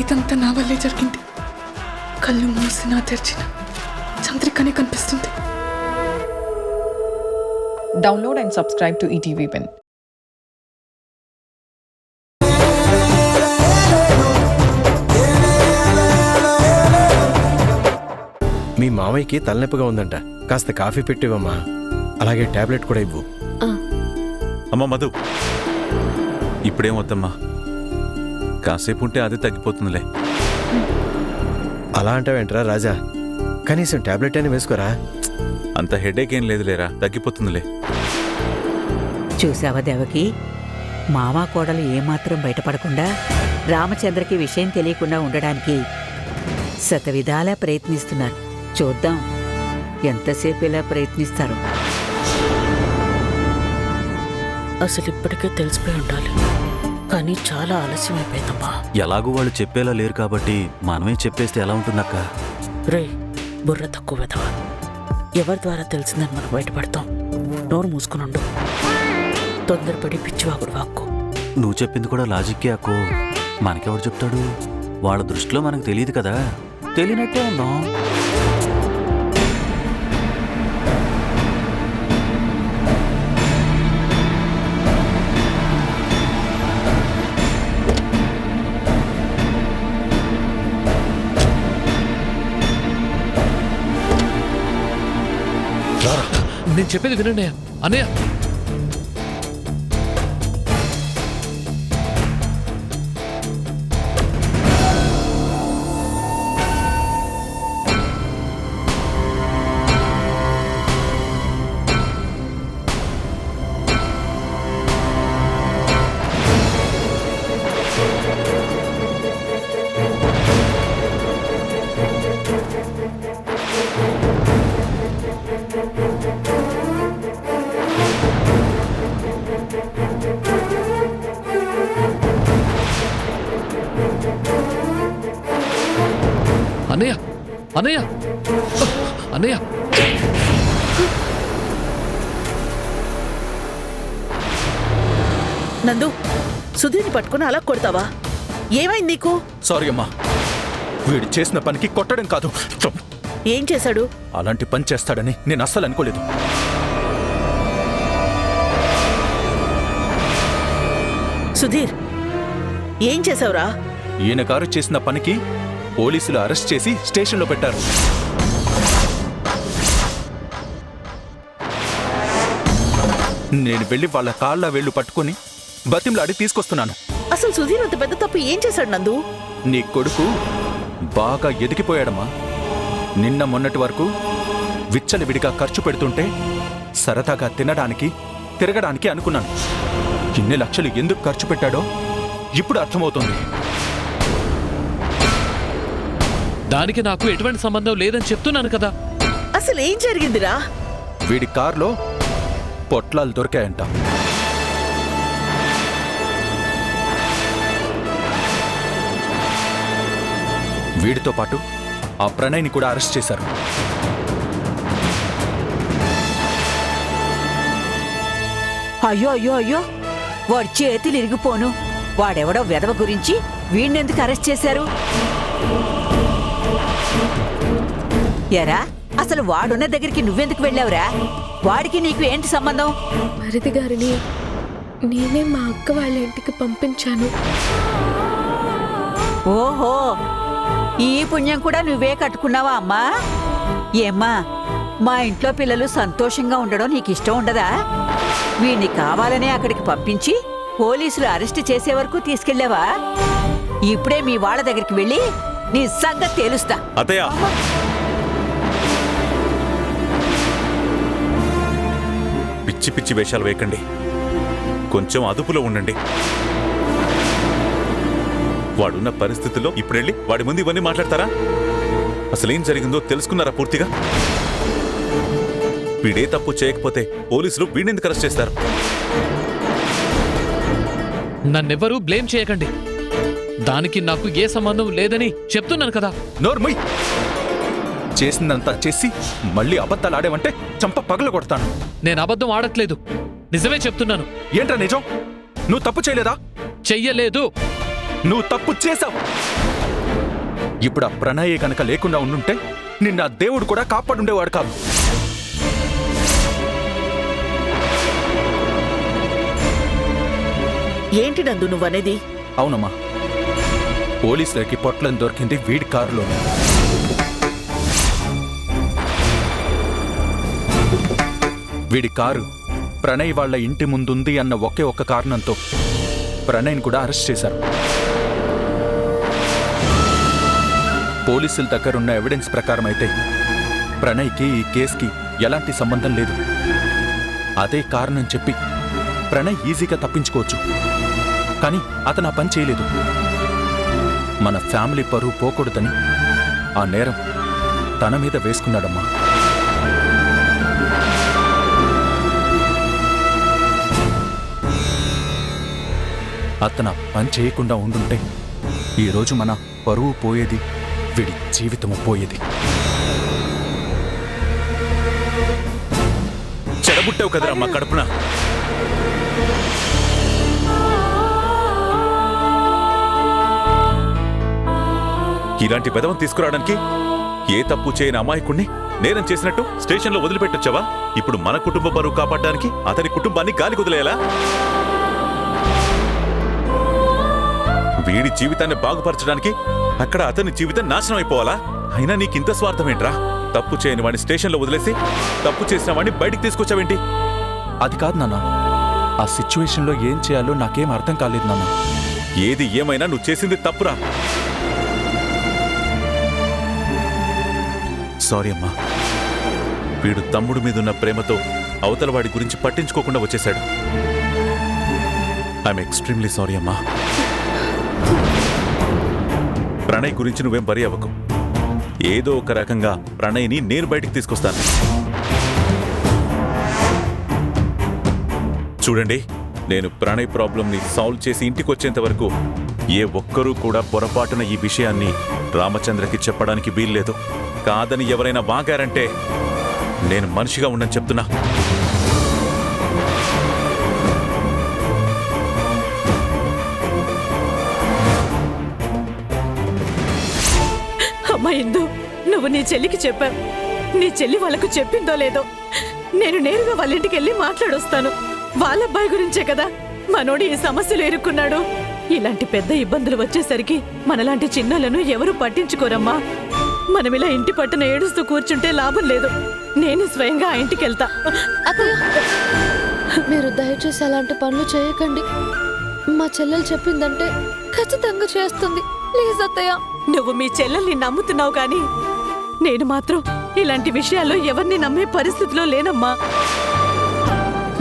ఇదంతా నా వల్లే జరిగింది. కళ్ళు మూసినా తెరిచిన చంద్రికనే కనిపిస్తుంది. Download and subscribe to ETV Win. మీ మామయ్యకి తలనొప్పిగా ఉందంట, కాస్త కాఫీ పెట్టివమ్మా. అలాగే టాబ్లెట్ కూడా ఇవ్వు. అమ్మా మధు, ఇప్పుడేం వద్దమ్మా, కాసేపు ఉంటే అది తగ్గిపోతుందిలే. అలా అంటావేంట్రా రాజా, కనీసం టాబ్లెట్ అయినా వేసుకోరా. అంత హెడేక్ ఏం లేదులేరా, తగ్గిపోతుందిలే. చూసావా దేవకి, మామా కోడలు ఏమాత్రం బయటపడకుండా రామచంద్రకి విషయం తెలియకుండా ఉండడానికి శతవిధాలా ప్రయత్నిస్తున్నారు. చూద్దాం ఎంతసేపు ఇలా ప్రయత్నిస్తారు. అసలు ఇప్పటికే తెలిసిపోయి ఉండాలి, కానీ చాలా ఆలస్యం అయిపోయిందమ్మా. ఎలాగూ వాళ్ళు చెప్పేలా లేరు కాబట్టి మనమే చెప్పేస్తే ఎలా ఉంటుందక్క? రే, బుర్ర తక్కువ వెదవా, ఎవరి ద్వారా తెలిసిందని మనం బయటపడతాం. నోరు మూసుకునుండు, తొందరపడి పిచ్చివాగుడు వాక్కు. నువ్వు చెప్పింది కూడా లాజిక్కే అక్కో. మనకెవడు చెప్తాడు? వాళ్ళ దృష్టిలో మనకు తెలియదు కదా, తెలియనట్టే ఉందాం. నేను చెప్పేది వినండి అన్నయ్య. అన్నయ్య అన్నయ్య అన్నయ్య, నందు, సుధీర్ని పట్టుకుని అలా కొడతావా? ఏమైంది నీకు? సారీ అమ్మా, వీడు చేసిన పనికి కొట్టడం కాదు. ఏం చేశాడు? అలాంటి పని చేస్తాడని నేను అస్సలు అనుకోలేదు. సుధీర్, ఏం చేశావురా? ఈయన గారు చేసిన పనికి పోలీసులు అరెస్ట్ చేసి స్టేషన్లో పెట్టారు. నేను వెళ్ళి వాళ్ళ కాళ్ళ వేళ్లు పట్టుకుని బతిమలాడి తీసుకొస్తున్నాను. అసలు సుధీర్ అంత పెద్ద తప్పు ఏం చేశాడు నందు? నీ కొడుకు బాగా ఎదిగిపోయాడమ్మా. నిన్న మొన్నటి వరకు విచ్చలవిడిగా ఖర్చు పెడుతుంటే సరదాగా తినడానికి తిరగడానికి అనుకున్నాను. ఇన్ని లక్షలు ఎందుకు ఖర్చు పెట్టాడో ఇప్పుడు అర్థమవుతుంది. దానికి నాకు ఎటువంటి సంబంధం లేదని చెప్తున్నాను కదా. అసలు ఏం జరిగిందిరా? వీడి కారులో పొట్లాలు దొరికాయంట. వీడితో పాటు ఆ ప్రణయ్ని కూడా అరెస్ట్ చేశారు. అయ్యో అయ్యో అయ్యో, వాడి చేతులు ఇరిగిపోను. వాడెవడో వెధవ గురించి వీణ్ణెందుకు అరెస్ట్ చేశారు? ఎరా, అసలు వాడున్న దగ్గరికి నువ్వెందుకు వెళ్ళావురా? వాడికి నీకు ఏంటి సంబంధం? మరిది గారిని నేనే మా అక్క వాళ్ళ ఇంటికి పంపించాను. ఓహో, ఈ పుణ్యం కూడా నువ్వే కట్టుకున్నావా అమ్మా? ఏమ్మా, మా ఇంట్లో పిల్లలు సంతోషంగా ఉండడం నీకు ఇష్టం ఉండదా? వీణ్ణి కావాలనే అక్కడికి పంపించి పోలీసులు అరెస్ట్ చేసే వరకు తీసుకెళ్లావా? ఇప్పుడే మీ వాళ్ళ దగ్గరికి వెళ్ళి నీ సంగతి తేలుస్తా. అత్తయ్య, పిచ్చి పిచ్చి వేషాలు వేయకండి, కొంచెం అదుపులో ఉండండి. వాడున్న పరిస్థితుల్లో ఇప్పుడెళ్ళి వాడి ముందు ఇవన్నీ మాట్లాడతారా? అసలేం జరిగిందో తెలుసుకున్నారా పూర్తిగా? వీడే తప్పు చేయకపోతే పోలీసులు వీడినెందుకు అరెస్ట్ చేస్తారు? నన్నెవ్వరూ బ్లేమ్ చేయకండి. దానికి నాకు ఏ సంబంధం లేదని చెప్తున్నాను కదా. నోర్మయ్, చేసిందంతా చేసి మళ్ళీ అబద్ధాలు ఆడేవంటే చంప పగల కొడతాను. నేను అబద్ధం ఆడట్లేదు, నిజమే చెప్తున్నాను. ఏంట్రా నిజం? నువ్వు తప్పు చేయలేదా? చెయ్యలేదు. నువ్వు తప్పు చేశావు. ఇప్పుడు ఆ ప్రణయే కనుక లేకుండా ఉండుంటే నిన్న ఆ దేవుడు కూడా కాపాడుండేవాడు కాదు. ఏంటి నందు నువ్వనేది? అవునమ్మా, పోలీసులకి పొట్లం దొరికింది వీడి కారులో. వీడి కారు ప్రణయ్ వాళ్ళ ఇంటి ముందుంది అన్న ఒకే ఒక్క కారణంతో ప్రణయ్ని కూడా అరెస్ట్ చేశారు. పోలీసుల దగ్గరున్న ఎవిడెన్స్ ప్రకారం అయితే ప్రణయ్కి ఈ కేసుకి ఎలాంటి సంబంధం లేదు. అదే కారణం చెప్పి ప్రణయ్ ఈజీగా తప్పించుకోవచ్చు. కానీ అతను ఆ పని చేయలేదు. మన ఫ్యామిలీ పరువు పోకూడదని ఆ నేరం తన మీద వేసుకున్నాడమ్మా. అతను ఆ పని చేయకుండా ఉండుంటే ఈరోజు మన పరువు పోయేది, వీడి జీవితము పోయేది. చెడబుట్టావు కదరా మా కడుపున. ఇలాంటి పెదవం తీసుకురావడానికి ఏ తప్పు చేయని అమాయకుణ్ణి నేరం చేసినట్టు స్టేషన్లో వదిలిపెట్టొచ్చావా? ఇప్పుడు మన కుటుంబ పరువు కాపాడడానికి అతని కుటుంబాన్ని గాలి కుదిలేలా? వీడి జీవితాన్ని బాగుపరచడానికి అక్కడ అతని జీవితం నాశనం అయిపోవాలా? అయినా నీకింత స్వార్థమేంట్రా? తప్పు చేయని వాడిని స్టేషన్లో వదిలేసి తప్పు చేసిన వాడిని బయటికి తీసుకొచ్చావేంటి? అది కాదు నాన్న, ఆ సిచ్యువేషన్లో ఏం చేయాలో నాకేం అర్థం కాలేదు నాన్న. ఏది ఏమైనా నువ్వు చేసింది తప్పురా. సారీ అమ్మా. వీడు తమ్ముడు మీదున్న ప్రేమతో అవతల వాడి గురించి పట్టించుకోకుండా వచ్చేశాడు. ఐఎమ్ ఎక్స్ట్రీమ్లీ సారీ అమ్మా. ప్రణయ్ గురించి నువ్వేం వరి అవ్వకు. ఏదో ఒక రకంగా ప్రణయ్ని నేను బయటికి తీసుకొస్తాను. చూడండి, నేను ప్రణయ్ ప్రాబ్లంని సాల్వ్ చేసి ఇంటికి వచ్చేంత వరకు ఏ ఒక్కరూ కూడా పొరపాటున ఈ విషయాన్ని రామచంద్రకి చెప్పడానికి వీల్లేదు. కాదని ఎవరైనా వాగారంటే నేను మనిషిగా ఉండని చెప్తున్నా. అమ్మా ఇందు, నువ్వు నీ చెల్లికి చెప్పావు. నీ చెల్లి వాళ్ళకు చెప్పిందో లేదో, నేను నేరుగా వాళ్ళ ఇంటికి వెళ్ళి మాట్లాడొస్తాను. వాళ్ళ అబ్బాయి గురించే కదా మనోడు ఈ సమస్యలు ఎదుర్కొన్నాడు. ఇలాంటి పెద్ద ఇబ్బందులు వచ్చేసరికి మనలాంటి చిన్నలను ఎవరు పట్టించుకోరమ్మా. మనమిలా ఇంటి పట్టున ఏడుస్తూ కూర్చుంటే లాభం లేదు. నేను స్వయంగా ఆ ఇంటికి వెళ్తా. అత్తయ్య, మీరు దయచేసి అలాంటి పనులు చేయకండి. మా చెల్లెలు చెప్పిందంటే ఖచ్చితంగా చేస్తుంది. ప్లీజ్ అత్తయ్య. నువ్వు మీ చెల్లెల్ని నమ్ముతున్నావు కానీ నేను మాత్రం ఇలాంటి విషయాల్లో ఎవరిని నమ్మే పరిస్థితిలో లేనమ్మా.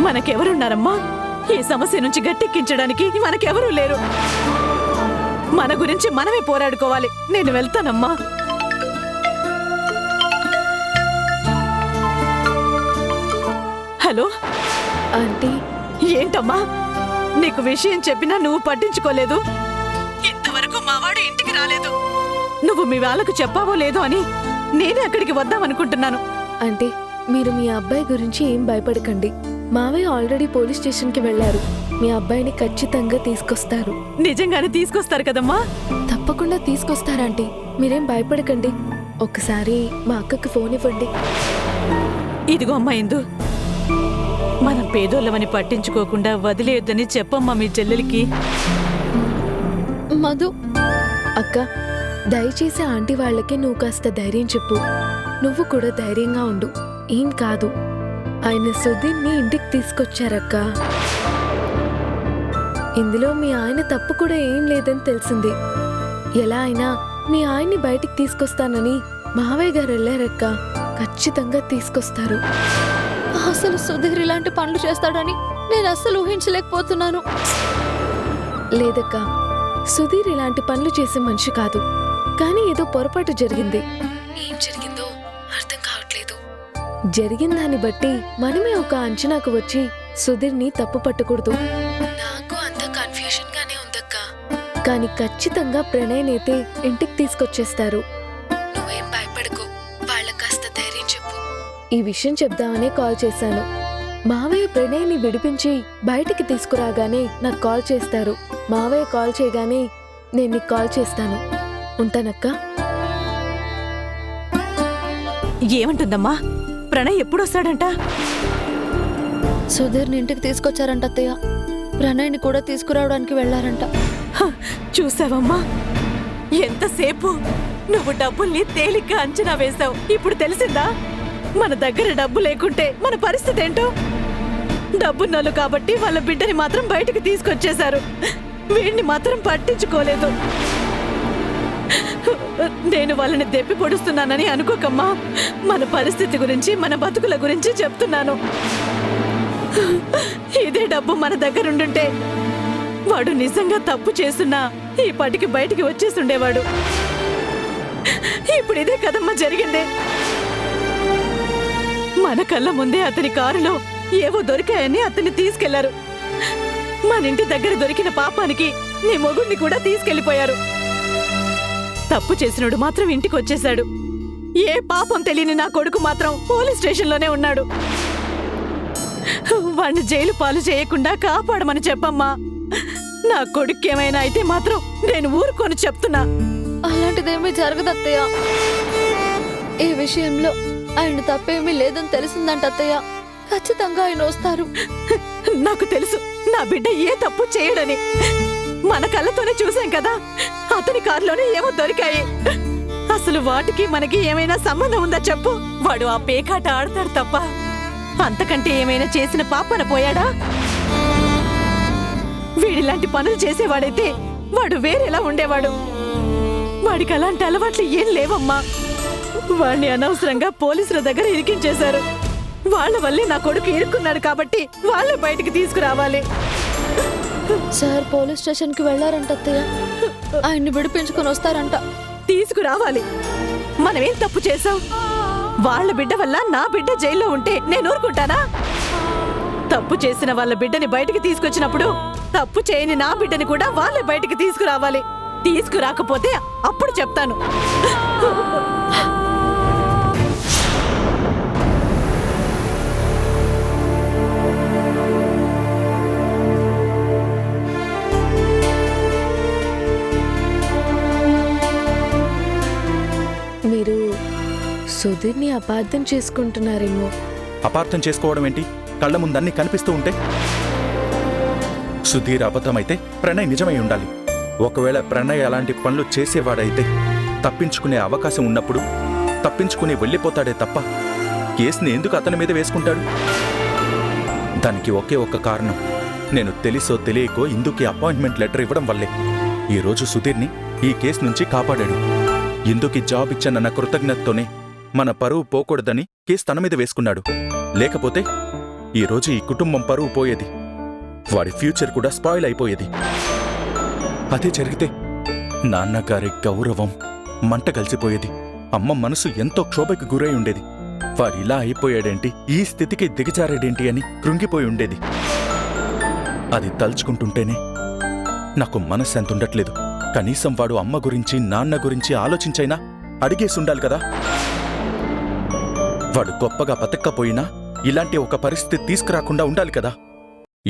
మనకెవరున్నారమ్మా? ఈ సమస్య నుంచి గట్టెక్కించడానికి మనకెవరూ లేరు. మన గురించి మనమే పోరాడుకోవాలి. నేను వెళ్తానమ్మా. Hello aunty. ఏంటమ్మా, నీకు విషయం చెప్పినా నువ్వు పట్టించుకోలేదు. ఇంతవరకు మావాడు ఇంటికి రాలేదు. నువ్వు మీ వాళ్ళకు చెప్పావో లేదో అని నేనే అక్కడికి వద్దామనుకుంటున్నాను. ఆంటీ, మీరు మీ అబ్బాయి గురించి ఏం భయపడకండి. మావయ్య ఆల్రెడీ పోలీస్ స్టేషన్కి వెళ్లారు. మీ అబ్బాయిని ఖచ్చితంగా తీసుకొస్తారు. నిజంగానే తీసుకొస్తారు కదమ్మా? తప్పకుండా తీసుకొస్తారు ఆంటీ, మీరేం భయపడకండి. ఒక్కసారి మా అక్కకి ఫోన్ ఇవ్వండి. ఇదిగో అమ్మా ఇందు, మనం పేదోళ్ళమని పట్టించుకోకుండా వదిలేయొద్దని చెప్పమ్మా మీ చెల్లెలికి. మధు అక్క, దయచేసి ఆంటీ వాళ్ళకి నువ్వు కాస్త ధైర్యం చెప్పు. నువ్వు కూడా ధైర్యంగా ఉండు. ఏం కాదు. ఆయన సుధీర్ని ఇంటికి తీసుకొచ్చారక్క. ఇందులో మీ ఆయన తప్పు కూడా ఏం లేదని తెలిసింది. ఎలా అయినా మీ ఆయన్ని బయటికి తీసుకొస్తానని మావయ్య గారు వెళ్ళారక్క. ఖచ్చితంగా తీసుకొస్తారు. అసలు సుధీర్ ఇలాంటి పనులు చేస్తాడని నేను అస్సలు ఊహించలేకపోతున్నాను. లేదక్క, సుధీర్ ఇలాంటి పనులు చేసే మనిషి కాదు. కానీ ఏదో పొరపాటు జరిగింది. ఏం జరిగిందో అర్థం కావట్లేదు. జరిగిన దాన్ని బట్టి మనమే ఒక అంచనాకు వచ్చి సుధీర్ని తప్పు పట్టకూడదు. నాకు అంత కన్ఫ్యూజన్ గానే ఉందక్క. కానీ ఖచ్చితంగా ప్రణయ్నైతే ఇంటికి తీసుకొచ్చేస్తారు. నువ్వేం భయపడకు. వాళ్ళకి కాస్త ధైర్యం చెప్పు. ఈ విషయం చెప్దామనే కాల్ చేశాను. మావయ్య ప్రణయ్ని విడిపించి బయటికి తీసుకురాగానే నాకు కాల్ చేస్తారు. మావయ్య కాల్ చేయగానే నేను నీకు కాల్ చేస్తాను. ఉంటానక్క. ఏమంటుందమ్మా? ప్రణయ్ ఎప్పుడొస్తాడంట? సుధీర్ని ఇంటికి తీసుకొచ్చారంట అత్తయ్య. ప్రణయ్ని కూడా తీసుకురావడానికి వెళ్ళారంట. హ, చూసావమ్మా, ఎంతసేపు నువ్వు డబ్బుల్ని తేలిగ్గా అంచనా వేశావు. ఇప్పుడు తెలిసిందా మన దగ్గర డబ్బు లేకుంటే మన పరిస్థితి ఏంటో? డబ్బున్నోళ్ళు కాబట్టి వాళ్ళ బిడ్డని మాత్రం బయటికి తీసుకొచ్చేశారు, వీడిని మాత్రం పట్టించుకోలేదు. నేను వాళ్ళని దెప్పి పొడుస్తున్నానని అనుకోకమ్మా. మన పరిస్థితి గురించి, మన బతుకుల గురించి చెప్తున్నాను. ఇదే డబ్బు మన దగ్గరుండుంటే వాడు నిజంగా తప్పు చేస్తున్నా ఈ పాటికి బయటికి వచ్చేస్తుండేవాడు. ఇప్పుడు ఇదే కదమ్మా జరిగిందే. మన కళ్ళ ముందే అతని కారులో ఏవో దొరికాయని అతన్ని తీసుకెళ్లారు. మన ఇంటి దగ్గర దొరికిన పాపానికి నీ మొగుడిని కూడా తీసుకెళ్లిపోయారు. తప్పు చేసినోడు మాత్రం ఇంటికి వచ్చేశాడు. ఏ పాపం తెలియని నా కొడుకు మాత్రం పోలీస్ స్టేషన్లోనే ఉన్నాడు. వాణ్ణి జైలు పాలు చేయకుండా కాపాడమని చెప్పమ్మా. నా కొడుకేమైనా అయితే మాత్రం నేను ఊరుకొని చెప్తున్నా. అలాంటిదేమీ జరగదు అత్తయ్య. ఈ విషయంలో ఆయన తప్పేమీ లేదని తెలిసిందంట అత్తయ్య. ఖచ్చితంగా ఆయన వస్తారు. నాకు తెలుసు నా బిడ్డ ఏ తప్పు చేయడని. మన కళ్ళతోనే చూసాం కదా, అతని కారులోనే ఏమో దొరికాయి. అసలు వాటికి మనకి ఏమైనా సంబంధం ఉందా చెప్పు? వాడు ఆ పేకాట ఆడతాడు తప్ప అంతకంటే ఏమైనా చేసిన పాపన పోయాడా? వీడిలాంటి పనులు చేసేవాడైతే వాడు వేరేలా ఉండేవాడు. వాడికి అలాంటి అలవాట్లు ఏం లేవమ్మా. వాడిని అనవసరంగా పోలీసుల దగ్గర ఇరికించేశారు. వాళ్ళ వల్లే నా కొడుకు ఇరుక్కున్నాడు కాబట్టి వాళ్ళే బయటికి తీసుకురావాలి. సార్ పోలీస్ స్టేషన్ కి వెళ్లారంట అత్తయ్య. ఆయన్ని విడిపించుకొని వస్తారంట. తీసుకురావాలి. మనమేం తప్పు చేశాం? వాళ్ళ బిడ్డ వల్ల నా బిడ్డ జైల్లో ఉంటే నేను ఊరుకుంటానా? తప్పు చేసిన వాళ్ళ బిడ్డని బయటికి తీసుకొచ్చినప్పుడు తప్పు చేయని నా బిడ్డని కూడా వాళ్ళే బయటికి తీసుకురావాలి. తీసుకురాకపోతే అప్పుడు చెప్తాను. మీరు సుధీర్ని అపార్థం చేసుకుంటున్నారేమో. అపార్థం చేసుకోవడం ఏంటి? కళ్ళ ముందన్నీ కనిపిస్తూ ఉంటే. సుధీర్ అబద్ధమైతే ప్రణయ్ నిజమై ఉండాలి. ఒకవేళ ప్రణయ్ అలాంటి పనులు చేసేవాడైతే తప్పించుకునే అవకాశం ఉన్నప్పుడు తప్పించుకుని వెళ్ళిపోతాడే తప్ప కేసుని ఎందుకు అతని మీద వేసుకుంటాడు? దానికి ఒకే ఒక్క కారణం. నేను తెలిసో తెలియకో ఇందుకి అపాయింట్మెంట్ లెటర్ ఇవ్వడం వల్లే ఈరోజు సుధీర్ని ఈ కేసు నుంచి కాపాడాడు. ఇందుకి జాబ్ ఇచ్చన్న కృతజ్ఞతతోనే మన పరువు పోకూడదని కేసు తన మీద వేసుకున్నాడు. లేకపోతే ఈరోజు ఈ కుటుంబం పరువు పోయేది, వాడి ఫ్యూచర్ కూడా స్పాయిల్ అయిపోయేది. అదే జరిగితే నాన్నగారి గౌరవం మంట కలిసిపోయేది. అమ్మ మనసు ఎంతో క్షోభకి గురై ఉండేది. వాడిలా అయిపోయాడేంటి, ఈ స్థితికి దిగజారాడేంటి అని కృంగిపోయి ఉండేది. అది తలుచుకుంటుంటేనే నాకు మనశ్శాంతి ఉండట్లేదు. కనీసం వాడు అమ్మ గురించి నాన్న గురించి ఆలోచించైనా అడిగేసుండాలి కదా. వాడు గొప్పగా బతక్కపోయినా ఇలాంటి ఒక పరిస్థితి తీసుకురాకుండా ఉండాలి కదా.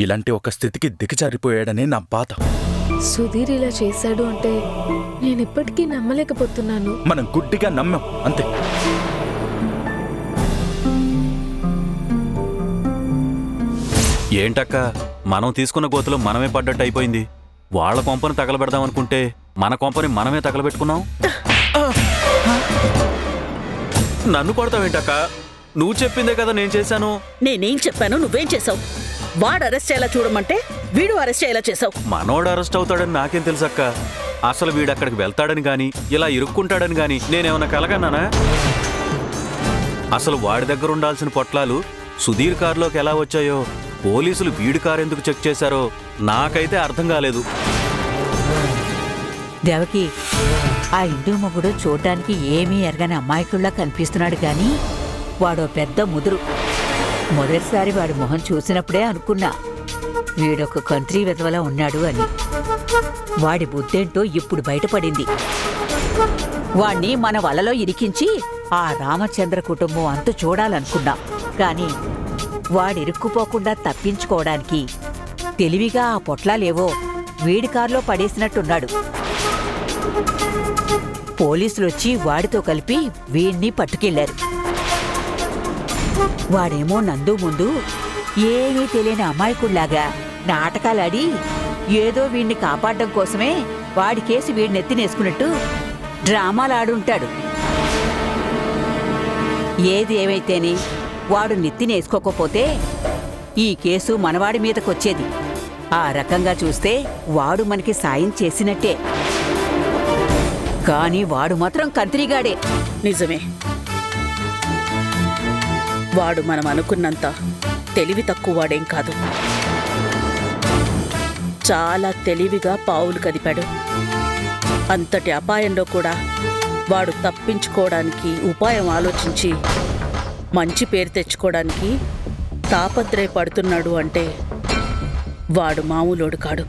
ఇలాంటి ఒక స్థితికి దిగజారిపోయాడనే నా బాధ. సుధీర్ ఇలా చేశాడు అంటే నేనిప్పటికీ నమ్మలేకపోతున్నాను. మనం గుడ్డిగా నమ్మాం అంతే. ఏంటక్క, మనం తీసుకున్న గోతులో మనమే పడ్డట్టు అయిపోయింది. వాళ్ళ కొంపని తగలబెడదామనుకుంటే మన కొంపని మనమే తగలబెట్టుకున్నాం. నన్ను కొడతావేంటక్క? నువ్వు చెప్పిందే కదా నేను చేశాను. నేనేం చెప్పాను, నువ్వేం చేసావు? వాడు అరెస్ట్ అయ్యేలా చూడమంటే వీడు అరెస్ట్ అయ్యేలా చేసావు. మనోడు అరెస్ట్ అవుతాడని నాకేం తెలుసక్క? అసలు వీడు అక్కడికి వెళ్తాడని గాని ఇలా ఇరుక్కుంటాడని గాని నేనేమన్నా కలగన్నానా? అసలు వాడి దగ్గర ఉండాల్సిన పొట్లాలు సుధీర్ కారులోకి ఎలా వచ్చాయో, పోలీసులు వీడి కారు ఎందుకు చెక్ చేశారో నాకైతే అర్థం కాలేదు. దేవకి, ఆ ఇంటి మొగుడు చూడ్డానికి ఏమీ ఎరగని అమాయకుల్లా కనిపిస్తున్నాడు గాని వాడో పెద్ద ముదురు. మొదటిసారి వాడి మొహం చూసినప్పుడే అనుకున్నా వీడొక కంట్రీ వెధవలా ఉన్నాడు అని. వాడి బుద్ధేంటో ఇప్పుడు బయటపడింది. వాణ్ణి మన వలలో ఇరికించి ఆ రామచంద్ర కుటుంబం అంతు చూడాలనుకున్నాం. కాని వాడిరుక్కుపోకుండా తప్పించుకోవడానికి తెలివిగా ఆ పొట్లాలేవో వీడి కారులో పడేసినట్టున్నాడు. పోలీసులొచ్చి వాడితో కలిపి వీణ్ణి పట్టుకెళ్లారు. వాడేమో నందు ముందు ఏమీ తెలియని అమాయకుళ్లాగా నాటకాలాడి ఏదో వీణ్ణి కాపాడడం కోసమే వాడి కేసు వీడిని ఎత్తినేసుకున్నట్టు డ్రామాలాడుంటాడు. ఏది ఏమైతేని వాడు నెత్తినేసుకోకపోతే ఈ కేసు మనవాడి మీదకొచ్చేది. ఆ రకంగా చూస్తే వాడు మనకి సాయం చేసినట్టే. కానీ వాడు మాత్రం కంత్రిగాడే. నిజమే, వాడు మనం అనుకున్నంత తెలివి తక్కువ వాడేం కాదు. చాలా తెలివిగా పావులు కదిపాడు. అంతటి అపాయంలో కూడా వాడు తప్పించుకోవడానికి ఉపాయం ఆలోచించి మంచి పేరు తెచ్చుకోవడానికి తాపత్రయపడుతున్నాడు అంటే వాడు మామూలోడు కాడు.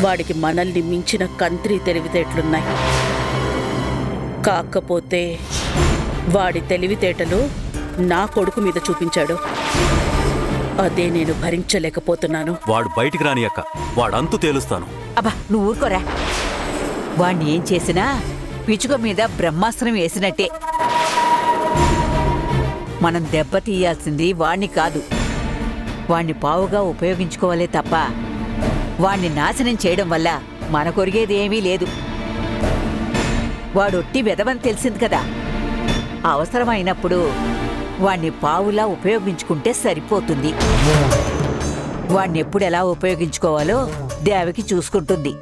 వాడికి మనల్ని మించిన కంత్రి తెలివితేటలున్నాయి. కాకపోతే వాడి తెలివితేటలు నా కొడుకు మీద చూపించాడు. అదే నేను భరించలేకపోతున్నాను. వాడు బయటికి రాని అక్క, వాడంతు తేలుస్తాను. అబ్బా నువ్వు ఊరుకోరా. వాణ్ణి ఏం చేసినా పిచుక మీద బ్రహ్మాస్త్రం వేసినట్టే. మనం దెబ్బతీయాల్సింది వాణ్ణి కాదు, వాణ్ణి పావుగా ఉపయోగించుకోవాలే తప్ప వాణ్ణి నాశనం చేయడం వల్ల మన కొరిగేది ఏమీ లేదు. వాడొట్టి వెదవని తెలిసింది కదా. అవసరమైనప్పుడు వాణ్ణి పావులా ఉపయోగించుకుంటే సరిపోతుంది. వాణ్ణెప్పుడు ఎలా ఉపయోగించుకోవాలో దేవకి చూసుకుంటుంది.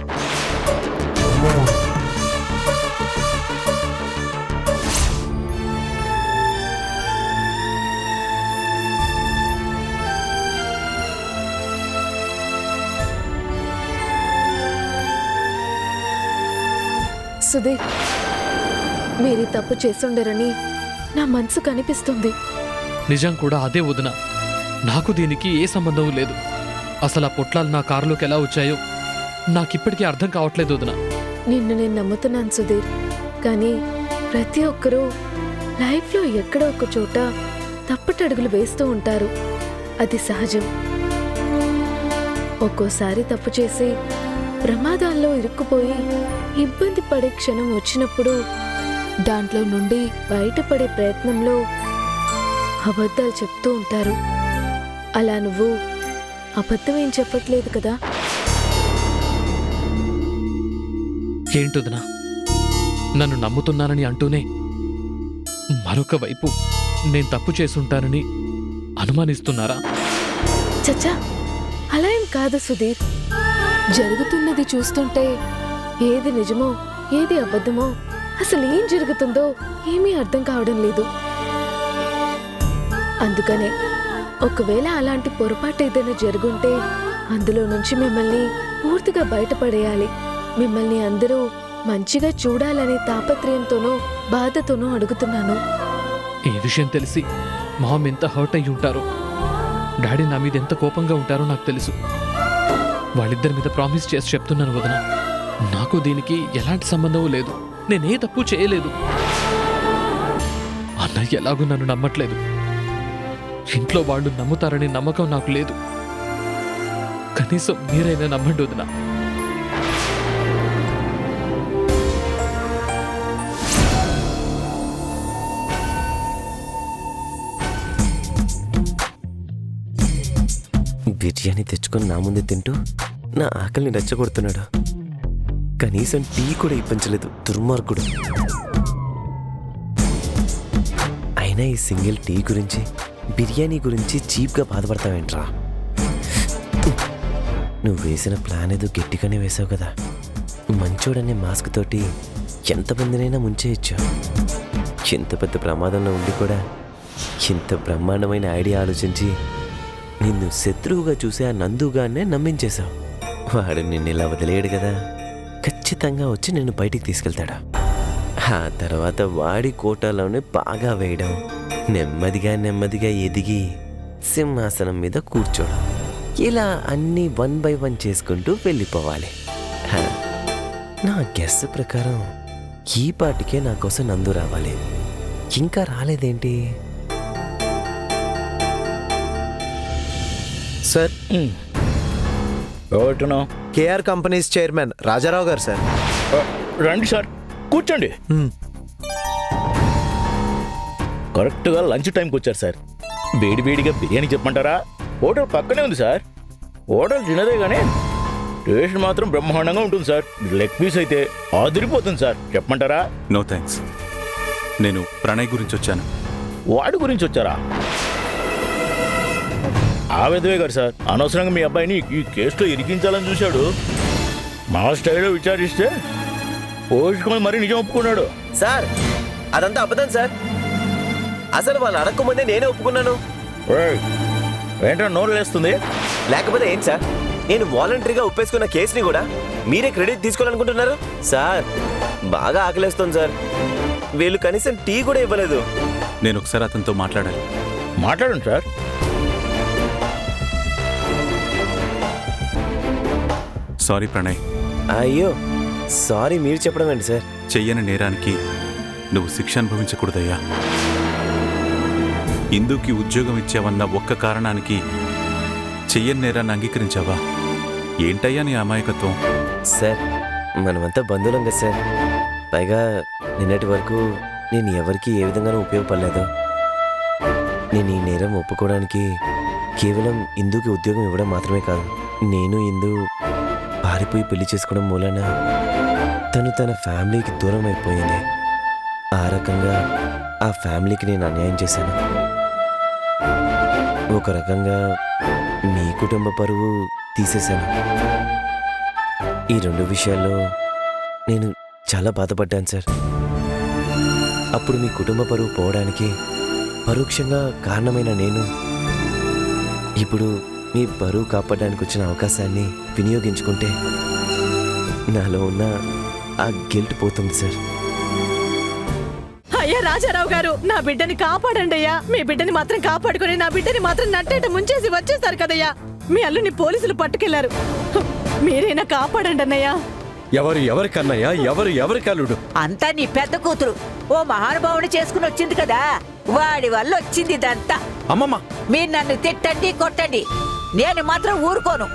సుధీర్, మీరు తప్పు చేసుండరని నా మనసు కనిపిస్తుంది. నిజం కూడా అదే వదిన. నాకు దీనికి ఏ సంబంధం లేదు. అసలు ఆ పొట్లాలు నా కారులోకి ఎలా వచ్చాయో నాకిప్పటికీ అర్థం కావట్లేదు వదిన. నిన్ను నేను నమ్ముతున్నాను సుధీర్, కానీ ప్రతి ఒక్కరూ లైఫ్లో ఎక్కడో ఒక చోట తప్పటడుగులు వేస్తూ ఉంటారు. అది సహజం. ఒక్కోసారి తప్పు చేసి ప్రమాదాల్లో ఇరుక్కుపోయి ఇబ్బంది పడే క్షణం వచ్చినప్పుడు దాంట్లో నుండి బయటపడే ప్రయత్నంలో అబద్ధాలు చెప్తూ ఉంటారు. అలా నువ్వు అబద్ధం ఏం చెప్పట్లేదు కదా? ఏంటొదినా, నన్ను నమ్ముతున్నానని అంటూనే మరొక వైపు నేను తప్పు చేసుంటానని అనుమానిస్తున్నారా? చచ్చా, అలా ఏం కాదు సుధీర్. జరుగుతున్నది చూస్తుంటే ఏది నిజమో ఏది అబద్ధమో అసలు ఏం జరుగుతుందో ఏమీ అర్థం కావడం లేదు. అందుకనే ఒకవేళ అలాంటి పొరపాటు ఏదైనా జరుగుంటే అందులో నుంచి మిమ్మల్ని పూర్తిగా బయటపడేయాలి. మిమ్మల్ని అందరూ మంచిగా చూడాలనే తాపత్రయంతోనో బాధతోనో అడుగుతున్నాను. ఈ విషయం తెలిసి మామ్ ఎంత హర్ట్ అయ్యి ఉంటారో, డాడీ నా మీద ఎంత కోపంగా ఉంటారో నాకు తెలుసు. వాళ్ళిద్దరి మీద ప్రామిస్ చేసి చెప్తున్నాను వదిన, నాకు దీనికి ఎలాంటి సంబంధం లేదు. నేనే తప్పు చేయలేదు. అన్నయ్య ఎలాగూ నన్ను నమ్మట్లేదు. ఇంట్లో వాళ్ళు నమ్ముతారని నమ్మకం నాకు లేదు. కనీసం మీరైనా నమ్మండి వదిన. బిర్యానీ తెచ్చుకొని నా ముందే తింటూ నా ఆకలిని రెచ్చగొడుతున్నాడు. కనీసం టీ కూడా ఇప్పించలేదు దుర్మార్గుడు. అయినా ఈ సింగిల్ టీ గురించి బిర్యానీ గురించి చీప్గా బాధపడతావేంట్రా? నువ్వు వేసిన ప్లాన్ ఏదో గట్టిగానే వేసావు కదా. మంచోడనే మాస్క్ తోటి ఎంతమందినైనా ముంచేయచ్చు. ఎంత పెద్ద ప్రమాదంలో ఉండి కూడా ఇంత బ్రహ్మాండమైన ఐడియా ఆలోచించి నిన్ను శత్రువుగా చూసి ఆ నందుగానే నమ్మించేశావు. వాడు నిన్ను ఇలా వదిలేయడు కదా. ఖచ్చితంగా వచ్చి నిన్ను బయటికి తీసుకెళ్తాడా. ఆ తర్వాత వాడి కోటాలోనే బాగా వేయడం, నెమ్మదిగా నెమ్మదిగా ఎదిగి సింహాసనం మీద కూర్చోడం, ఇలా అన్నీ 1 by 1 చేసుకుంటూ వెళ్ళిపోవాలి. నా గెస్ ప్రకారం ఈ పాటికే నా కోసం నందు రావాలి. ఇంకా రాలేదేంటి? Sir, KR companies chairman Rajarao గారు సార్. రండి సార్, కూర్చోండి. కరెక్ట్గా లంచ్ టైంకి వచ్చారు సార్. వేడివేడిగా బిర్యానీ చెప్పమంటారా? హోటల్ పక్కనే ఉంది సార్. హోటల్ చిన్నదే కానీ టేస్ట్ మాత్రం బ్రహ్మాండంగా ఉంటుంది సార్. లెగ్ పీస్ అయితే అదిరిపోతుంది సార్. చెప్పమంటారా? No thanks. నేను ప్రణయ్ గురించి వచ్చాను. వాడి గురించి వచ్చారా? ఆ విధవే గారు సార్ అనవసరంగా మీ అబ్బాయిని ఈ కేసులో ఇరికించాలని చూశాడు. మా స్టైల్లో విచారిస్తే పోషకులు మరీ నిజం ఒప్పుకున్నాడు. సార్ అదంతా అబద్ధం సార్. అసలు వాళ్ళు అడగకముందే నేనే ఒప్పుకున్నాను. ఏయ్, ఏంటో నోరు లేస్తుంది. లేకపోతే ఏంటి సార్, నేను వాలంటరీగా ఒప్పేసుకున్న కేసుని కూడా మీరే క్రెడిట్ తీసుకోవాలనుకుంటున్నారు? సార్ బాగా ఆకలేస్తుంది సార్. వీళ్ళు కనీసం టీ కూడా ఇవ్వలేదు. నేను ఒకసారి అతనితో మాట్లాడాలి. మాట్లాడండి సార్. సారీ ప్రణయ్. అయ్యో సారీ మీరు చెప్పడం ఏంటి సార్? చెయ్యని నేరానికి నువ్వు శిక్ష అనుభవించకూడదయ్యా. ఇందుకి ఉద్యోగం ఇచ్చావన్న ఒక్క కారణానికి చెయ్యని నేరాన్ని అంగీకరించావా? ఏంటయ్యా నీ అమాయకత్వం? సార్ మనమంతా బంధువులం కదా సార్. పైగా నిన్నటి వరకు నేను ఎవరికి ఏ విధంగానూ ఉపయోగపడలేదు. నేను ఈ నేరం ఒప్పుకోవడానికి కేవలం ఇందుకి ఉద్యోగం ఇవ్వడం మాత్రమే కాదు, నేను ఇందు పారిపోయి పెళ్లి చేసుకోవడం మూలన తను తన ఫ్యామిలీకి దూరం అయిపోయింది. ఆ రకంగా ఆ ఫ్యామిలీకి నేను అన్యాయం చేశాను. ఒక రకంగా మీ కుటుంబ పరువు తీసేశాను. ఈ రెండు విషయాల్లో నేను చాలా బాధపడ్డాను సార్. అప్పుడు మీ కుటుంబ పరువు పోవడానికి పరోక్షంగా కారణమైన నేను ఇప్పుడు మీ పరువు కాపాడడానికి వచ్చిన అవకాశాన్ని వినియోగించుకుంటే నాలో ఉన్న ఆ గిల్ట్ పోతుంది సార్. అయ్యా రాజారావు గారు, నా బిడ్డని కాపాడండి అయ్యా. మీ బిడ్డని మాత్రం కాపాడుకుని నా బిడ్డని మాత్రం నట్టేట ముంచేసి వచ్చేసారు కదయ్యా. మీ అల్లుని పోలీసులు పట్టుకెళ్లారు. మీరైనా కాపాడండి అన్నయ్యా. ఎవరి కన్నయ్య, ఎవరి కల్లుడు? అంతా నీ పెద్ద కూతురు ఓ మహానుభావుని చేసుకుని వచ్చింది కదా, వాడి వల్ల వచ్చింది ఇదంతా. అమ్మమ్మ మీరు నన్ను తిట్టండి కొట్టండి, నేను మాత్రం ఊరుకోను.